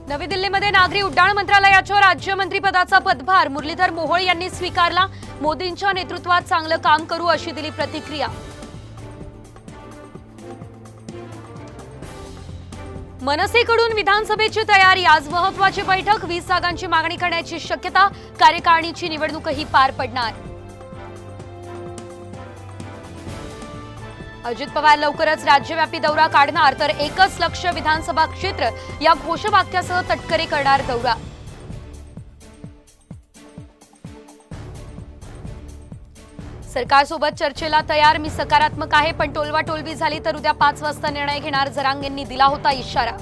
नवी दिल्लीमध्ये नागरी उड्डाण मंत्रालयाच्या राज्यमंत्रीपदाचा पदभार मुरलीधर मोहोळ यांनी स्वीकारला। मोदींच्या नेतृत्वात चांगलं काम करू अशी दिली प्रतिक्रिया। मनसेकडून विधानसभेची तयारी, आज महत्त्वाची बैठक, 20 जागांची मागणी करण्याची शक्यता, कार्यकारिणीची निवडणूकही पार पडणार। अजित पवार लवकरच राज्यव्यापी दौरा काढणार, तर एकच लक्ष विधानसभा क्षेत्र या घोषवाक्यासह तटकरे करणार दौरा। सरकारसोबत चर्चेला तयार, मी सकारात्मक आहे, पण टोलवाटोलवी झाली तर उद्या 5 वाजता निर्णय घेणार, जरांगेंनी दिला होता इशारा।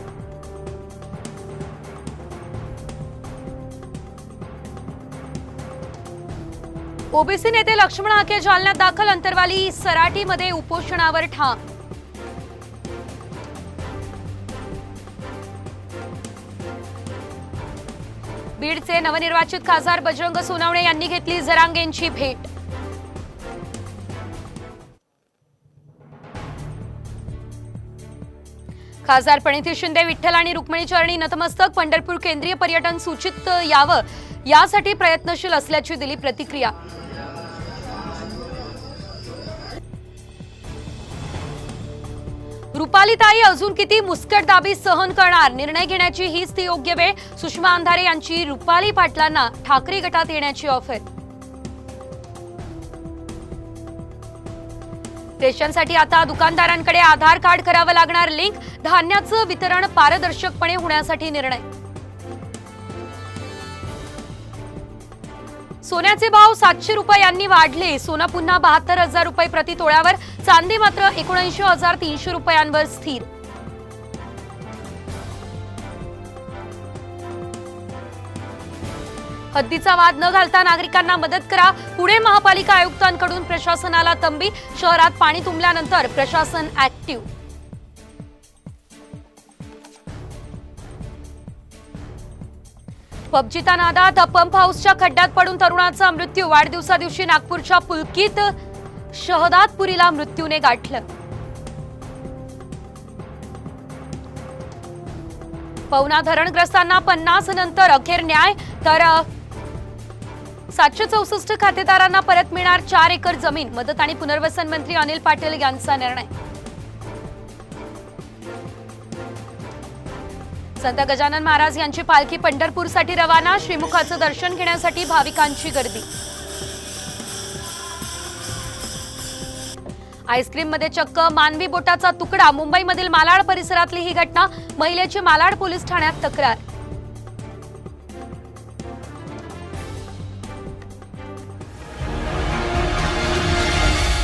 ओबीसी नेते लक्ष्मण हाके जालन्यात दाखल, अंतरवाली सराटीमध्ये उपोषणावर ठाम। बीडचे नवनिर्वाचित खासदार बजरंग सोनवणे यांनी घेतली जरांगेंची भेट। खासदार प्रणिती शिंदे विठ्ठल आणि रुक्मिणी चरणी नतमस्तक, पंढरपूर केंद्रीय पर्यटन सूचित यावं यासाठी प्रयत्नशील असल्याची दिली प्रतिक्रिया। रुपालीताई अजून किती मुस्कटदाबी सहन करणार, निर्णय घेण्याची हीच ती योग्य वेळ, सुषमा अंधारे यांची रुपाली पाटलांना ठाकरे गटात येण्याची ऑफर। रेशनसाठी आता दुकानदारांकडे आधार कार्ड करावं लागणार लिंक, धान्याचं वितरण पारदर्शकपणे होण्यासाठी निर्णय। सोन्याचे भाव 700 रुपयांनी वाढले, सोनं पुन्हा 72,000 रुपये प्रति तोळ्यावर, चांदी मात्र 79,300 रुपयांवर स्थिर। हद्दीचा वाद न घालता नागरिकांना मदत करा, पुणे महापालिका आयुक्तांकडून प्रशासनाला तंबी, शहरात पाणी तुंबल्यानंतर प्रशासन ऍक्टिव्ह। पबजीच्या नादात पंप हाऊसच्या खड्ड्यात पडून तरुणाचा मृत्यू, वाढदिवसा दिवशी नागपूरच्या पुलकीत शहदादपुरीला मृत्यूने गाठलं। पवना धरणग्रस्तांना 50 नंतर अखेर न्याय, तर 764 खातेदारांना परत मिळणार 4 एकर जमीन, मदत आणि पुनर्वसन मंत्री अनिल पाटील यांचा निर्णय। संत गजानन महाराज यांची पालखी पंढरपूरसाठी रवाना, श्रीमुखाचं दर्शन घेण्यासाठी भाविकांची गर्दी। आईस्क्रीममध्ये चक्क मानवी बोटाचा तुकडा, मुंबईमधील मालाड परिसरातली ही घटना, महिलेची मालाड पोलीस ठाण्यात तक्रार।